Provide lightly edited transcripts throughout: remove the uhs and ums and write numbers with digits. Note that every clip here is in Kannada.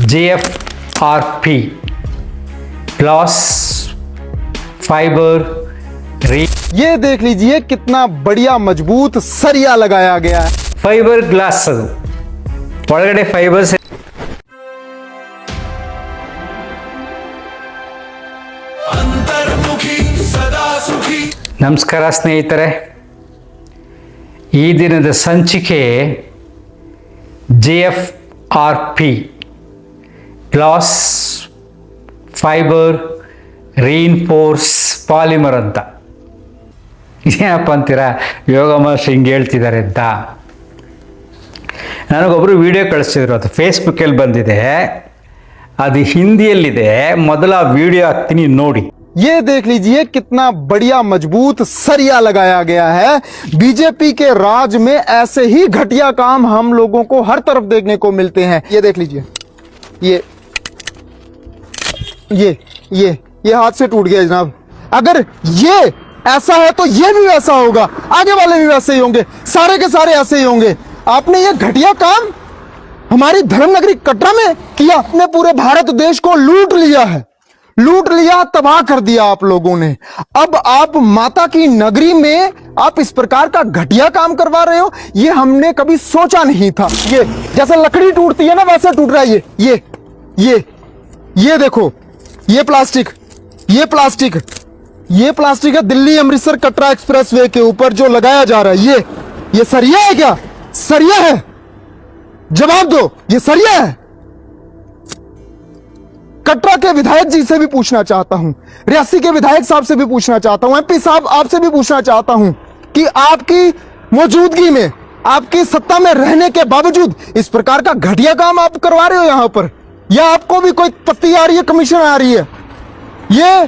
JFRP ग्लास फाइबर ये देख लीजिए कितना बढ़िया मजबूत सरिया लगाया गया है। ಫೈಬರ್ ಗ್ಲಾಸ್ ಅದು ಒಳಗಡೆ ಫೈಬರ್ಸ್. ನಮಸ್ಕಾರ ಸ್ನೇಹಿತರೆ, ಈ ದಿನದ ಸಂಚಿಕೆ JFRP glass fibre reinforce polymer ಅಂತ. ಏನಪ್ಪ ಅಂತೀರಾ, ಯೋಗ ಮಾಸ್ಟರ್ ಹಿಂಗೆ ಹೇಳ್ತಿದ್ದಾರೆ ಅಂತ. ನನಗೊಬ್ಬರು ವಿಡಿಯೋ ಕಳಿಸ್ತಿದ್ರು, ಅದು ಫೇಸ್ಬುಕ್ಕಲ್ಲಿ ಬಂದಿದೆ, ಅದು ಹಿಂದಿಯಲ್ಲಿದೆ. ಮೊದಲ ವಿಡಿಯೋ ಹಾಕ್ತೀನಿ ನೋಡಿ. ये देख लीजिए कितना बढ़िया मजबूत सरिया लगाया गया है। बीजेपी के राज में ऐसे ही घटिया काम हम लोगों को हर तरफ देखने को मिलते हैं। ये देख लीजिए, ये हाथ से टूट गया जनाब। अगर ये ऐसा है तो ये भी वैसा होगा, आगे वाले भी वैसे ही होंगे, सारे के सारे ऐसे ही होंगे। आपने ये घटिया काम हमारी धर्मनगरी कटरा में किया, अपने पूरे भारत देश को लूट लिया, तबाह कर दिया आप लोगों ने। अब आप माता की नगरी में आप इस प्रकार का घटिया काम करवा रहे हो, ये हमने कभी सोचा नहीं था। ये जैसे लकड़ी टूटती है ना, वैसे टूट रहा है। ये देखो, ये प्लास्टिक है। दिल्ली अमृतसर कटरा एक्सप्रेसवे के ऊपर जो लगाया जा रहा है, ये सरिया है क्या? सरिया है? जवाब दो, ये सरिया है? कटरा के विधायक जी से भी पूछना चाहता हूं, रियासी के विधायक साहब से भी पूछना चाहता हूं, MP साहब आपसे भी पूछना चाहता हूं कि आपकी मौजूदगी में, आपकी सत्ता में रहने के बावजूद इस प्रकार का घटिया काम आप करवा रहे हो यहां पर, या आपको भी कोई पत्ती आ रही है, कमीशन आ रही है? ये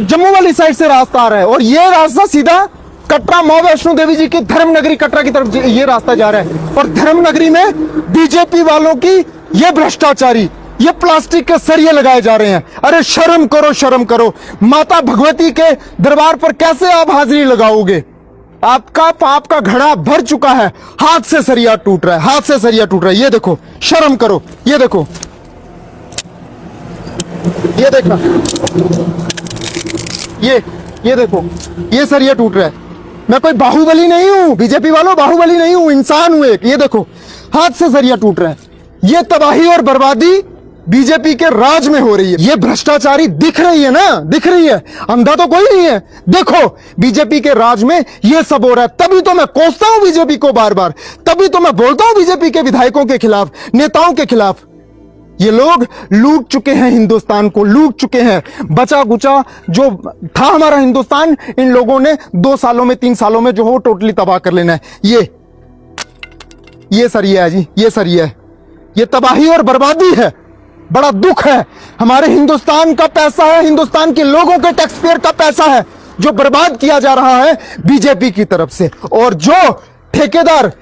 जम्मू वाली साइड से रास्ता आ रहा है और ये रास्ता सीधा कटरा मां वैष्णो देवी जी की धर्मनगरी कटरा की तरफ ये रास्ता जा रहा है। और धर्मनगरी में बीजेपी वालों की ये भ्रष्टाचारी, ये प्लास्टिक के सरिये लगाए जा रहे हैं। अरे शर्म करो। माता भगवती के दरबार पर कैसे आप हाजिरी लगाओगे? आपका पाप का घड़ा भर चुका है, हाथ से सरिया टूट रहा है। ये देखो, शर्म करो। ये देखो, ये देखना, ये देखो, ये सरिया टूट रहा है। मैं कोई बाहुबली नहीं हूं, बीजेपी वालों, बाहुबली नहीं हूं, इंसान हूं एक। ये देखो, हाथ से सरिया टूट रहा है। ये तबाही और बर्बादी बीजेपी के राज में हो रही है। ये भ्रष्टाचारी दिख रही है ना, अंधा तो कोई नहीं है। देखो, बीजेपी के राज में ये सब हो रहा है। तभी तो मैं कोसता हूं बीजेपी को बार-बार, तभी तो मैं बोलता हूं बीजेपी के विधायकों के खिलाफ, नेताओं के खिलाफ। ये लोग लूट चुके हैं, हिंदुस्तान को लूट चुके हैं। बचा कुचा जो था हमारा हिंदुस्तान, इन लोगों ने 2 सालों में, 3 सालों में जो हो टोटली तबाह कर लेना है। ये सरिया है जी, ये सरिया है। ये तबाही और बर्बादी है, बड़ा दुख है। हमारे हिंदुस्तान का पैसा है, हिंदुस्तान के लोगों के टैक्स पेयर का पैसा है जो बर्बाद किया जा रहा है बीजेपी की तरफ से। और जो ठेकेदार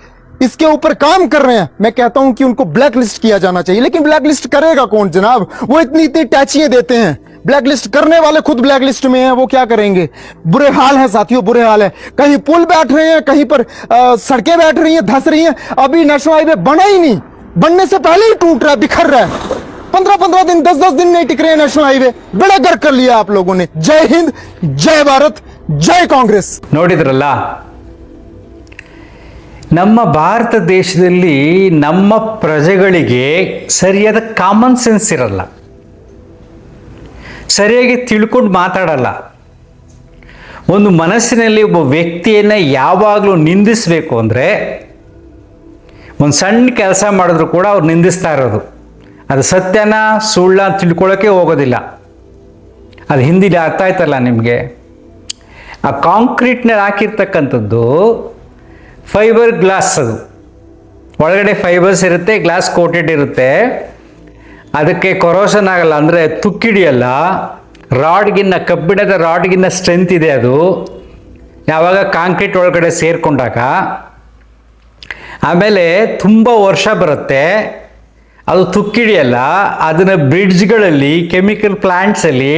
इसके ऊपर काम कर रहे हैं, मैं कहता हूं कि उनको ब्लैक लिस्ट किया जाना चाहिए। लेकिन ब्लैक लिस्ट करेगा कौन जनाब? वो इतनी टैचियां देते हैं, ब्लैक लिस्ट करने वाले खुद ब्लैक लिस्ट में हैं, वो क्या करेंगे? बुरे हाल है साथियों, बुरे हाल है। कहीं पुल बैठ रहे हैं, कहीं पर सड़कें बैठ रही हैं, धंस रही हैं। अभी नेशनल हाईवे बना ही नहीं, बनने से पहले ही टूट रहा है, बिखर रहा है। 15-15 दिन, 10-10 दिन नहीं टिक रहे हैं नेशनल हाईवे। बड़ा गर्क कर लिया आप लोगों ने। जय हिंद, जय भारत, जय कांग्रेस। ನೋಡಿದ್ರಲ್ಲ, ನಮ್ಮ ಭಾರತ ದೇಶದಲ್ಲಿ ನಮ್ಮ ಪ್ರಜೆಗಳಿಗೆ ಸರಿಯಾದ ಕಾಮನ್ ಸೆನ್ಸ್ ಇರಲ್ಲ, ಸರಿಯಾಗಿ ತಿಳ್ಕೊಂಡು ಮಾತಾಡಲ್ಲ. ಒಂದು ಮನಸ್ಸಿನಲ್ಲಿ ಒಬ್ಬ ವ್ಯಕ್ತಿಯನ್ನು ಯಾವಾಗಲೂ ನಿಂದಿಸಬೇಕು ಅಂದರೆ, ಒಂದು ಸಣ್ಣ ಕೆಲಸ ಮಾಡಿದ್ರು ಕೂಡ ಅವ್ರು ನಿಂದಿಸ್ತಾ ಇರೋದು, ಅದು ಸತ್ಯನ ಸುಳ್ಳ ತಿಳ್ಕೊಳ್ಳೋಕ್ಕೆ ಹೋಗೋದಿಲ್ಲ. ಅದು ಹಿಂದಿಲಿ ಅರ್ಥ ಆಯ್ತಲ್ಲ ನಿಮಗೆ. ಆ ಕಾಂಕ್ರೀಟ್ನಲ್ಲಿ ಹಾಕಿರ್ತಕ್ಕಂಥದ್ದು ಫೈಬರ್ ಗ್ಲಾಸ್, ಅದು ಒಳಗಡೆ ಫೈಬರ್ಸ್ ಇರುತ್ತೆ, ಗ್ಲಾಸ್ ಕೋಟೆಡ್ ಇರುತ್ತೆ. ಅದಕ್ಕೆ ಕೊರೋಷನ್ ಆಗಲ್ಲ, ಅಂದರೆ ತುಕ್ಕಿಡಿಯಲ್ಲ. ಕಬ್ಬಿಣದ ರಾಡ್ಗಿನ್ನ ಸ್ಟ್ರೆಂತ್ ಇದೆ ಅದು ಯಾವಾಗ ಕಾಂಕ್ರೀಟ್ ಒಳಗಡೆ ಸೇರಿಕೊಂಡಾಗ. ಆಮೇಲೆ ತುಂಬ ವರ್ಷ ಬರುತ್ತೆ, ಅದು ತುಕ್ಕಿಡಿಯಲ್ಲ. ಅದನ್ನು ಬ್ರಿಡ್ಜ್ಗಳಲ್ಲಿ, ಕೆಮಿಕಲ್ ಪ್ಲಾಂಟ್ಸಲ್ಲಿ,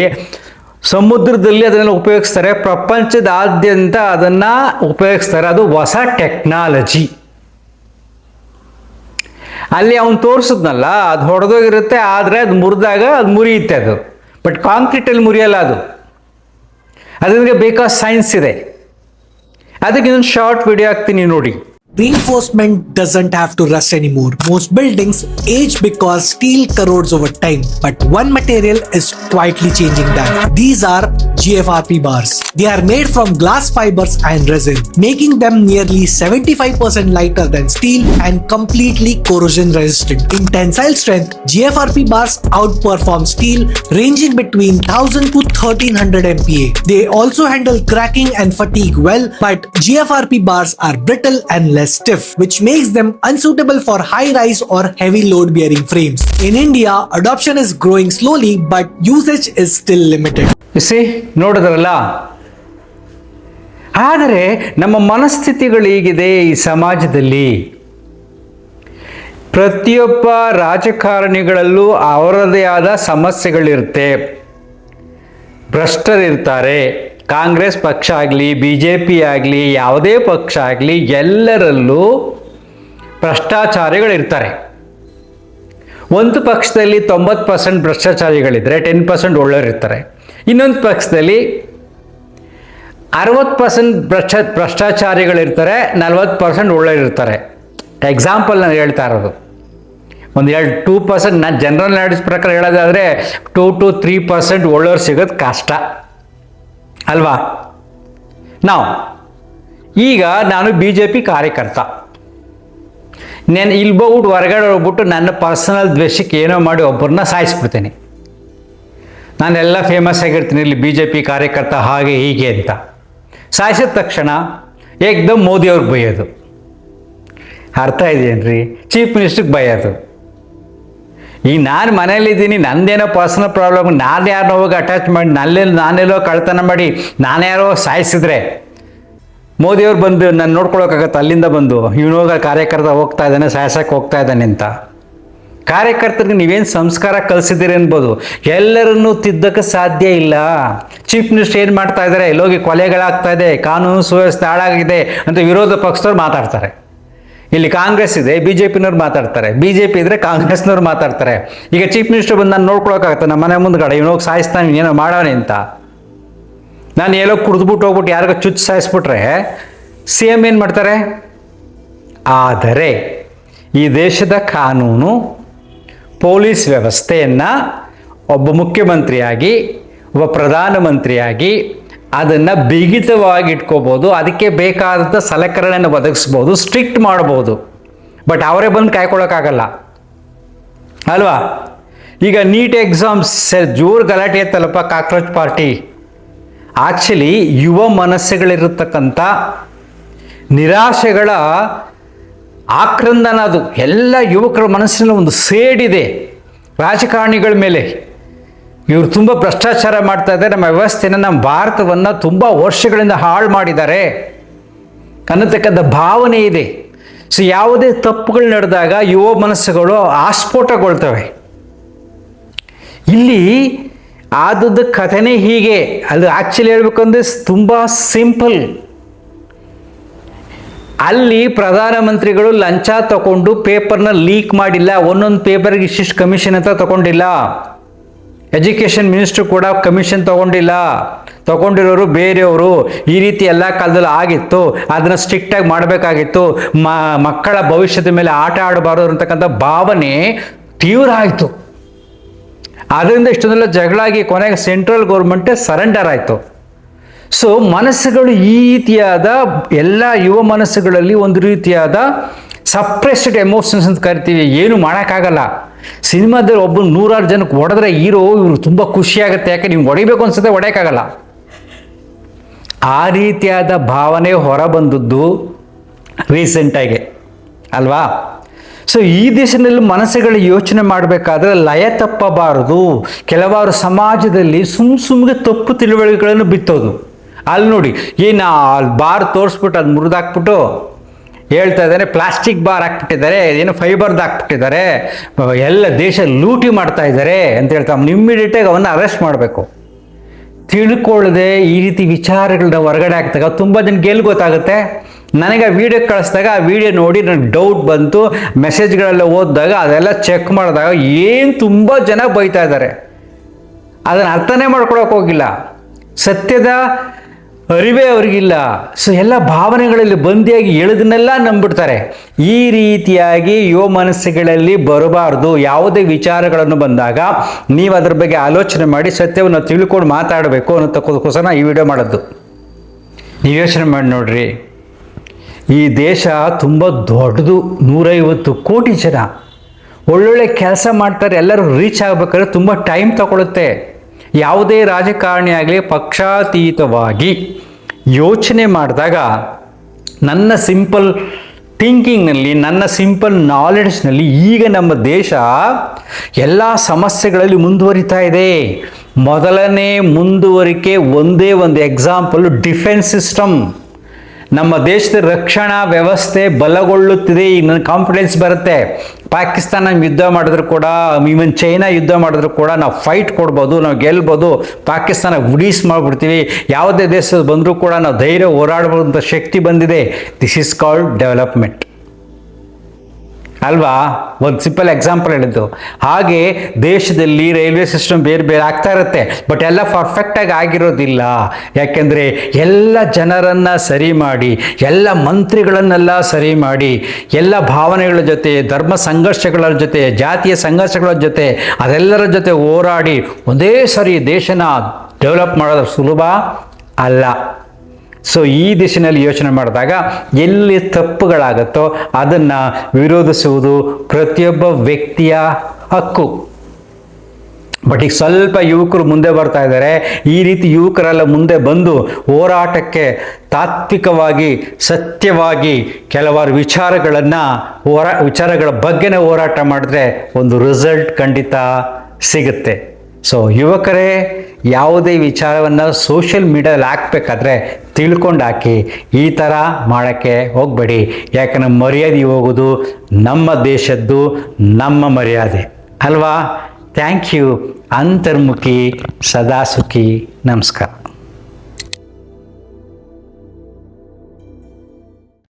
ಸಮುದ್ರದಲ್ಲಿ ಅದನ್ನು ಉಪಯೋಗಿಸ್ತಾರೆ. ಪ್ರಪಂಚದಾದ್ಯಂತ ಅದನ್ನು ಉಪಯೋಗಿಸ್ತಾರೆ. ಅದು ಹೊಸ ಟೆಕ್ನಾಲಜಿ. ಅಲ್ಲಿ ಅವನು ತೋರಿಸಿದ್ನಲ್ಲ, ಅದು ಹೊಡೆದೋಗಿರುತ್ತೆ, ಆದರೆ ಅದು ಮುರಿದಾಗ ಅದು ಮುರಿಯುತ್ತೆ ಅದು. ಬಟ್ ಕಾಂಕ್ರೀಟಲ್ಲಿ ಮುರಿಯಲ್ಲ ಅದು. ಅದಕ್ಕೆ ಬೇಕಾದ ಸೈನ್ಸ್ ಇದೆ. ಅದಕ್ಕೆ ಇನ್ನೊಂದು ಶಾರ್ಟ್ ವಿಡಿಯೋ ಹಾಕ್ತೀನಿ ನೋಡಿ. Reinforcement doesn't have to rust anymore. Most buildings age because steel corrodes over time, but one material is quietly changing that. These are GFRP bars. They are made from glass fibers and resin, making them nearly 75% lighter than steel and completely corrosion resistant. In tensile strength, GFRP bars outperform steel, ranging between 1000 to 1300 MPa. They also handle cracking and fatigue well, but GFRP bars are brittle and less stiff, which makes them unsuitable for high-rise or heavy load-bearing frames. In India, adoption is growing slowly, but usage is still limited. ನೋಡಿದ್ರಲ್ಲ. ಆದರೆ ನಮ್ಮ ಮನಸ್ಥಿತಿಗಳು ಹೀಗಿದೆ ಈ ಸಮಾಜದಲ್ಲಿ. ಪ್ರತಿಯೊಬ್ಬ ರಾಜಕಾರಣಿಗಳಲ್ಲೂ ಅವರದೇ ಆದ ಸಮಸ್ಯೆಗಳಿರುತ್ತೆ. ಭ್ರಷ್ಟರಿರ್ತಾರೆ. ಕಾಂಗ್ರೆಸ್ ಪಕ್ಷ ಆಗಲಿ, ಬಿ ಜೆ ಪಿ ಆಗಲಿ, ಯಾವುದೇ ಪಕ್ಷ ಆಗಲಿ, ಎಲ್ಲರಲ್ಲೂ ಭ್ರಷ್ಟಾಚಾರಿಗಳಿರ್ತಾರೆ. ಒಂದು ಪಕ್ಷದಲ್ಲಿ 90% ಭ್ರಷ್ಟಾಚಾರಿಗಳಿದ್ದರೆ 10% ಒಳ್ಳೆಯವರಿರ್ತಾರೆ. ಇನ್ನೊಂದು ಪಕ್ಷದಲ್ಲಿ 60% ಭ್ರಷ್ಟಾಚಾರಿಗಳಿರ್ತಾರೆ, 40% ಒಳ್ಳೆಯವರಿರ್ತಾರೆ. ಎಕ್ಸಾಂಪಲ್ ನಾನು ಹೇಳ್ತಾ ಇರೋದು. 2% ನಾನು ಜನರಲ್ ನಾಲೆಡ್ಜ್ ಪ್ರಕಾರ ಹೇಳೋದಾದರೆ 2 to 3% ಒಳ್ಳೆಯವ್ರು ಸಿಗೋದು ಕಷ್ಟ ಅಲ್ವಾ? ಈಗ ನಾನು ಬಿ ಜೆ ಪಿ ಕಾರ್ಯಕರ್ತ. ನಾನು ಇಲ್ಲಿ ಹೋಗ್ಬಿಟ್ಟು ಹೊರಗಡೆ ಹೋಗ್ಬಿಟ್ಟು ನನ್ನ ಪರ್ಸನಲ್ ದ್ವೇಷಕ್ಕೆ ಏನೋ ಮಾಡಿ ಒಬ್ಬರನ್ನ ಸಾಯಿಸ್ಬಿಡ್ತೀನಿ. ನಾನೆಲ್ಲ ಫೇಮಸ್ ಆಗಿರ್ತೀನಿ, ಇಲ್ಲಿ ಬಿ ಜೆ ಪಿ ಕಾರ್ಯಕರ್ತ ಹಾಗೆ ಹೀಗೆ ಅಂತ. ಸಾಯಿಸಿದ ತಕ್ಷಣ ಏಕ್ದಮ್ ಮೋದಿಯವ್ರಿಗೆ ಬೈಯೋದು. ಅರ್ಥ ಇದೆಯೇನ್ರಿ? ಚೀಫ್ ಮಿನಿಸ್ಟ್ರಿಗೆ ಬೈಯೋದು. ಈಗ ನಾನು ಮನೇಲಿದ್ದೀನಿ, ನಂದೇನೋ ಪರ್ಸನಲ್ ಪ್ರಾಬ್ಲಮ್, ನಾನು ಯಾರನ್ನೋ ಹೋಗಿ ಅಟ್ಯಾಚ್ ಮಾಡಿ ನಾನೆಲ್ಲೋ ಕಳ್ತನ ಮಾಡಿ ನಾನ್ಯಾರೋ ಸಾಯಿಸಿದ್ರೆ ಮೋದಿಯವ್ರು ಬಂದು ನಾನು ನೋಡ್ಕೊಳಕ್ಕಾಗತ್ತೆ? ಅಲ್ಲಿಂದ ಬಂದು ಇವನೋಗ ಕಾರ್ಯಕರ್ತ ಹೋಗ್ತಾ ಇದ್ದಾನೆ, ಸಾಯಿಸಕ್ಕೆ ಹೋಗ್ತಾ ಇದ್ದಾನೆ ಅಂತ. ಕಾರ್ಯಕರ್ತರಿಗೆ ನೀವೇನು ಸಂಸ್ಕಾರ ಕಲಿಸಿದ್ದೀರಿ ಅನ್ಬೋದು, ಎಲ್ಲರನ್ನೂ ತಿದ್ದಕ್ಕೆ ಸಾಧ್ಯ ಇಲ್ಲ. ಚೀಫ್ ಮಿನಿಸ್ಟರ್ ಏನು ಮಾಡ್ತಾ ಇದ್ದಾರೆ, ಎಲ್ಲೋಗಿ ಕೊಲೆಗಳಾಗ್ತಾ ಇದೆ, ಕಾನೂನು ಸುವ್ಯವಸ್ಥೆ ಹಾಳಾಗಿದೆ ಅಂತ ವಿರೋಧ ಪಕ್ಷದವ್ರು ಮಾತಾಡ್ತಾರೆ. ಇಲ್ಲಿ ಕಾಂಗ್ರೆಸ್ ಇದೆ, ಬಿ ಜೆ ಪಿನವ್ರು ಮಾತಾಡ್ತಾರೆ, ಬಿ ಜೆ ಪಿ ಇದ್ದರೆ ಕಾಂಗ್ರೆಸ್ನವ್ರು ಮಾತಾಡ್ತಾರೆ. ಈಗ ಚೀಫ್ ಮಿನಿಸ್ಟರ್ ಬಂದು ನಾನು ನೋಡ್ಕೊಳಕ್ಕಾಗತ್ತೆ ನಮ್ಮ ಮನೆ ಮುಂದ್ಗಡೆ ಇವನೋಗಿ ಸಾಯಿಸ್ತಾನೆ, ಏನೋ ಮಾಡೋಣ ಅಂತ. ನಾನು ಎಲ್ಲೋ ಕುಡಿದ್ಬಿಟ್ಟು ಹೋಗ್ಬಿಟ್ಟು ಯಾರಿಗೋ ಚುಚ್ಚು ಸಾಯಿಸ್ಬಿಟ್ರೆ ಸಿ ಎಮ್ ಏನು ಮಾಡ್ತಾರೆ? ಆದರೆ ಈ ದೇಶದ ಕಾನೂನು, ಪೊಲೀಸ್ ವ್ಯವಸ್ಥೆಯನ್ನು ಒಬ್ಬ ಮುಖ್ಯಮಂತ್ರಿಯಾಗಿ, ಒಬ್ಬ ಪ್ರಧಾನಮಂತ್ರಿಯಾಗಿ ಅದನ್ನು ಬಿಗಿತವಾಗಿ ಇಟ್ಕೋಬೋದು. ಅದಕ್ಕೆ ಬೇಕಾದಂಥ ಸಲಕರಣೆಯನ್ನು ಒದಗಿಸ್ಬೋದು, ಸ್ಟ್ರಿಕ್ಟ್ ಮಾಡ್ಬೋದು. ಬಟ್ ಅವರೇ ಬಂದು ಕಾಯ್ಕೊಳ್ಳೋಕ್ಕಾಗಲ್ಲ ಅಲ್ವಾ? ಈಗ ನೀಟ್ ಎಕ್ಸಾಮ್ಸ್ ಜೋರು ಗಲಾಟೆ ಇತ್ತಲ್ಲಪ್ಪ, ಕಾಕ್ರೋಚ್ ಪಾರ್ಟಿ. ಆ್ಯಕ್ಚುಲಿ ಯುವ ಮನಸ್ಸುಗಳಿರತಕ್ಕಂಥ ನಿರಾಶೆಗಳ ಆಕ್ರಂದನ ಅದು. ಎಲ್ಲ ಯುವಕರ ಮನಸ್ಸಿನಲ್ಲಿ ಒಂದು ಸೇಡಿದೆ ರಾಜಕಾರಣಿಗಳ ಮೇಲೆ. ಇವರು ತುಂಬ ಭ್ರಷ್ಟಾಚಾರ ಮಾಡ್ತಾ ಇದ್ದಾರೆ, ನಮ್ಮ ವ್ಯವಸ್ಥೆಯನ್ನು, ನಮ್ಮ ಭಾರತವನ್ನು ತುಂಬ ವರ್ಷಗಳಿಂದ ಹಾಳು ಮಾಡಿದ್ದಾರೆ ಅನ್ನತಕ್ಕಂಥ ಭಾವನೆ ಇದೆ. ಸೊ ಯಾವುದೇ ತಪ್ಪುಗಳು ನಡೆದಾಗ ಯುವ ಮನಸ್ಸುಗಳು ಆಸ್ಫೋಟಗೊಳ್ತವೆ. ಇಲ್ಲಿ ಆದದ್ದು ಕಥೆನೇ ಹೀಗೆ. ಅದು ಆ್ಯಕ್ಚುಲಿ ಹೇಳ್ಬೇಕಂದ್ರೆ ತುಂಬ ಸಿಂಪಲ್. ಅಲ್ಲಿ ಪ್ರಧಾನಮಂತ್ರಿಗಳು ಲಂಚ ತಗೊಂಡು ಪೇಪರ್ನ ಲೀಕ್ ಮಾಡಿಲ್ಲ, ಒಂದೊಂದು ಪೇಪರ್ಗೆ ಇಷ್ಟಿಷ್ಟು ಕಮಿಷನ್ ಅಂತ ತಗೊಂಡಿಲ್ಲ. ಎಜುಕೇಷನ್ ಮಿನಿಸ್ಟ್ರು ಕೂಡ ಕಮಿಷನ್ ತಗೊಂಡಿರೋರು ಬೇರೆಯವರು. ಈ ರೀತಿ ಎಲ್ಲ ಕಾಲದಲ್ಲಿ ಆಗಿತ್ತು, ಅದನ್ನು ಸ್ಟ್ರಿಕ್ಟಾಗಿ ಮಾಡಬೇಕಾಗಿತ್ತು. ಮಕ್ಕಳ ಭವಿಷ್ಯದ ಮೇಲೆ ಆಟ ಆಡಬಾರ್ದು ಅಂತಕ್ಕಂಥ ಭಾವನೆ ತೀವ್ರ ಆಯಿತು. ಆದ್ದರಿಂದ ಇಷ್ಟೊಂದೆಲ್ಲ ಜಗಳಾಗಿ ಕೊನೆಗೆ ಸೆಂಟ್ರಲ್ ಗೌರ್ಮೆಂಟೇ ಸರೆಂಡರ್ ಆಯಿತು. ಸೊ ಮನಸ್ಸುಗಳು ಈ ರೀತಿಯಾದ ಎಲ್ಲ ಯುವ ಮನಸ್ಸುಗಳಲ್ಲಿ ಒಂದು ರೀತಿಯಾದ ಸಪ್ರೆಸ್ಡ್ ಎಮೋಷನ್ಸ್ ಅಂತ ಕರಿತೀವಿ. ಏನು ಮಾಡೋಕ್ಕಾಗಲ್ಲ. ಸಿನಿಮಾದಲ್ಲಿ ಒಬ್ಬರು 100 ಜನಕ್ಕೆ ಹೊಡೆದ್ರೆ ಹೀರೋ ಇವರು ತುಂಬ ಖುಷಿಯಾಗುತ್ತೆ, ಯಾಕೆ ನೀವು ಹೊಡಿಬೇಕು ಅನ್ಸುತ್ತೆ, ಹೊಡೆಯೋಕ್ಕಾಗಲ್ಲ. ಆ ರೀತಿಯಾದ ಭಾವನೆ ಹೊರಬಂದದ್ದು ರೀಸೆಂಟಾಗಿ ಅಲ್ವಾ? ಸೊ ಈ ದೇಶದಲ್ಲಿ ಮನಸ್ಸುಗಳು ಯೋಚನೆ ಮಾಡಬೇಕಾದ್ರೆ ಲಯ ತಪ್ಪಬಾರದು. ಕೆಲವಾರು ಸಮಾಜದಲ್ಲಿ ಸುಮ್ಮನೆ ತಪ್ಪು ತಿಳುವಳಿಕೆಗಳನ್ನು ಬಿತ್ತೋದು. ಅಲ್ಲಿ ನೋಡಿ, ಏನು ಬಾರ್ ತೋರಿಸ್ಬಿಟ್ಟು ಅದು ಮುರಿದಾಕ್ಬಿಟ್ಟು ಹೇಳ್ತಾ ಇದ್ದಾರೆ, ಪ್ಲಾಸ್ಟಿಕ್ ಬಾರ್ ಹಾಕ್ಬಿಟ್ಟಿದ್ದಾರೆ, ಏನು ಫೈಬರ್ದು ಹಾಕ್ಬಿಟ್ಟಿದ್ದಾರೆ, ಎಲ್ಲ ದೇಶ ಲೂಟಿ ಮಾಡ್ತಾ ಇದ್ದಾರೆ ಅಂತ ಹೇಳ್ತಾರೆ. ಇಮ್ಮಿಡಿಯೇಟಾಗಿ ಅವನ್ನ ಅರೆಸ್ಟ್ ಮಾಡಬೇಕು. ತಿಳ್ಕೊಳ್ಳದೆ ಈ ರೀತಿ ವಿಚಾರಗಳನ್ನ ಹೊರಗಡೆ ಹಾಕ್ತಾಗ ತುಂಬ ಜನಕ್ಕೆ ಎಲ್ಲಿ ಗೊತ್ತಾಗುತ್ತೆ? ನನಗೆ ಆ ವಿಡಿಯೋ ಕಳಿಸಿದಾಗ ಆ ವಿಡಿಯೋ ನೋಡಿ ನನಗೆ ಡೌಟ್ ಬಂತು, ಮೆಸೇಜ್ಗಳೆಲ್ಲ ಓದಿದಾಗ ಅದೆಲ್ಲ ಚೆಕ್ ಮಾಡಿದಾಗ ಏನು ತುಂಬ ಜನ ಬೈತಾ ಇದ್ದಾರೆ. ಅದನ್ನು ಅರ್ಥನೇ ಮಾಡ್ಕೊಳಕ್ಕೆ ಹೋಗಿಲ್ಲ, ಸತ್ಯದ ಅರಿವೇ ಅವ್ರಿಗಿಲ್ಲ. ಸೊ ಎಲ್ಲ ಭಾವನೆಗಳಲ್ಲಿ ಬಂದಿಯಾಗಿ ಎಳೆದನ್ನೆಲ್ಲ ನಂಬಿಡ್ತಾರೆ. ಈ ರೀತಿಯಾಗಿ ಯುವ ಮನಸ್ಸುಗಳಲ್ಲಿ ಬರಬಾರ್ದು. ಯಾವುದೇ ವಿಚಾರಗಳನ್ನು ಬಂದಾಗ ನೀವು ಅದ್ರ ಬಗ್ಗೆ ಆಲೋಚನೆ ಮಾಡಿ ಸತ್ಯವನ್ನು ತಿಳ್ಕೊಂಡು ಮಾತಾಡಬೇಕು ಅನ್ನೋದಕ್ಕೋಸ್ಕರ ಈ ವಿಡಿಯೋ ಮಾಡೋದು. ನೀವು ಯೋಚನೆ ಮಾಡಿ ನೋಡ್ರಿ, ಈ ದೇಶ ತುಂಬ ದೊಡ್ಡದು, 150 ಕೋಟಿ ಜನ ಒಳ್ಳೊಳ್ಳೆ ಕೆಲಸ ಮಾಡ್ತಾರೆ. ಎಲ್ಲರೂ ರೀಚ್ ಆಗಬೇಕಾದ್ರೆ ತುಂಬ ಟೈಮ್ ತಗೊಳುತ್ತೆ. ಯಾವುದೇ ರಾಜಕಾರಣಿ ಆಗಲಿ ಪಕ್ಷಾತೀತವಾಗಿ ಯೋಚನೆ ಮಾಡಿದಾಗ ನನ್ನ ಸಿಂಪಲ್ ಥಿಂಕಿಂಗ್ನಲ್ಲಿ, ನನ್ನ ಸಿಂಪಲ್ ನಾಲೆಡ್ಜ್ನಲ್ಲಿ ಈಗ ನಮ್ಮ ದೇಶ ಎಲ್ಲ ಸಮಸ್ಯೆಗಳಲ್ಲಿ ಮುಂದುವರಿತಾ ಇದೆ. ಮೊದಲನೇ ಮುಂದುವರಿಕೆ ಒಂದೇ ಒಂದು ಎಕ್ಸಾಂಪಲ್, ಡಿಫೆನ್ಸ್ ಸಿಸ್ಟಮ್. ನಮ್ಮ ದೇಶದ ರಕ್ಷಣಾ ವ್ಯವಸ್ಥೆ ಬಲಗೊಳ್ಳುತ್ತಿದೆ. ಈಗ ನನ್ನ ಕಾನ್ಫಿಡೆನ್ಸ್ ಬರುತ್ತೆ. ಪಾಕಿಸ್ತಾನ ಯುದ್ಧ ಮಾಡಿದ್ರು ಕೂಡ, ಈವನ್ ಚೈನಾ ಯುದ್ಧ ಮಾಡಿದ್ರು ಕೂಡ ನಾವು ಫೈಟ್ ಕೊಡ್ಬೋದು, ನಾವು ಗೆಲ್ಬೋದು, ಪಾಕಿಸ್ತಾನ ಉಡೀಸ್ ಮಾಡಿಬಿಡ್ತೀವಿ. ಯಾವುದೇ ದೇಶ ಬಂದರೂ ಕೂಡ ನಾವು ಧೈರ್ಯ ಹೋರಾಡಬಹುದಂಥ ಶಕ್ತಿ ಬಂದಿದೆ. ದಿಸ್ ಈಸ್ ಕಾಲ್ಡ್ ಡೆವಲಪ್ಮೆಂಟ್ ಅಲ್ವಾ? ಒಂದು ಸಿಂಪಲ್ ಎಕ್ಸಾಂಪಲ್ ಹೇಳಿದ್ದು. ಹಾಗೆ ದೇಶದಲ್ಲಿ ರೈಲ್ವೆ ಸಿಸ್ಟಮ್ ಬೇರೆ ಬೇರೆ ಆಗ್ತಾ ಇರುತ್ತೆ, ಬಟ್ ಎಲ್ಲ ಪರ್ಫೆಕ್ಟಾಗಿ ಆಗಿರೋದಿಲ್ಲ. ಯಾಕೆಂದರೆ ಎಲ್ಲ ಜನರನ್ನು ಸರಿ ಮಾಡಿ, ಎಲ್ಲ ಮಂತ್ರಿಗಳನ್ನೆಲ್ಲ ಸರಿ ಮಾಡಿ, ಎಲ್ಲ ಭಾವನೆಗಳ ಜೊತೆ, ಧರ್ಮ ಸಂಘರ್ಷಗಳ ಜೊತೆ, ಜಾತಿಯ ಸಂಘರ್ಷಗಳ ಜೊತೆ, ಅದೆಲ್ಲರ ಜೊತೆ ಹೋರಾಡಿ ಒಂದೇ ಸರಿ ದೇಶನ ಡೆವಲಪ್ ಮಾಡೋದು ಸುಲಭ ಅಲ್ಲ. ಸೊ ಈ ದಿಶೆಯಲ್ಲಿ ಯೋಚನೆ ಮಾಡಿದಾಗ ಎಲ್ಲಿ ತಪ್ಪುಗಳಾಗುತ್ತೋ ಅದನ್ನು ವಿರೋಧಿಸುವುದು ಪ್ರತಿಯೊಬ್ಬ ವ್ಯಕ್ತಿಯ ಹಕ್ಕು. ಬಟ್ ಈಗ ಸ್ವಲ್ಪ ಯುವಕರು ಮುಂದೆ ಬರ್ತಾ ಇದ್ದಾರೆ. ಈ ರೀತಿ ಯುವಕರೆಲ್ಲ ಮುಂದೆ ಬಂದು ಹೋರಾಟಕ್ಕೆ ತಾತ್ವಿಕವಾಗಿ, ಸತ್ಯವಾಗಿ ಕೆಲವಾರು ವಿಚಾರಗಳ ಬಗ್ಗೆನೇ ಹೋರಾಟ ಮಾಡಿದ್ರೆ ಒಂದು ರಿಸಲ್ಟ್ ಖಂಡಿತ ಸಿಗುತ್ತೆ. ಸೊ ಯುವಕರೇ, ಯಾವುದೇ ವಿಚಾರವನ್ನು ಸೋಷಿಯಲ್ ಮೀಡಿಯಾದಲ್ಲಿ ಹಾಕಬೇಕಾದ್ರೆ ತಿಳ್ಕೊಂಡು ಹಾಕಿ. ಈ ಥರ ಮಾಡೋಕ್ಕೆ ಹೋಗಬೇಡಿ. ಯಾಕಂದರೆ ಮರ್ಯಾದೆ ಹೋಗೋದು ನಮ್ಮ ದೇಶದ್ದು, ನಮ್ಮ ಮರ್ಯಾದೆ ಅಲ್ವಾ? Thank you. ಅಂತರ್ಮುಖಿ ಸದಾ ಸುಖಿ. ನಮಸ್ಕಾರ.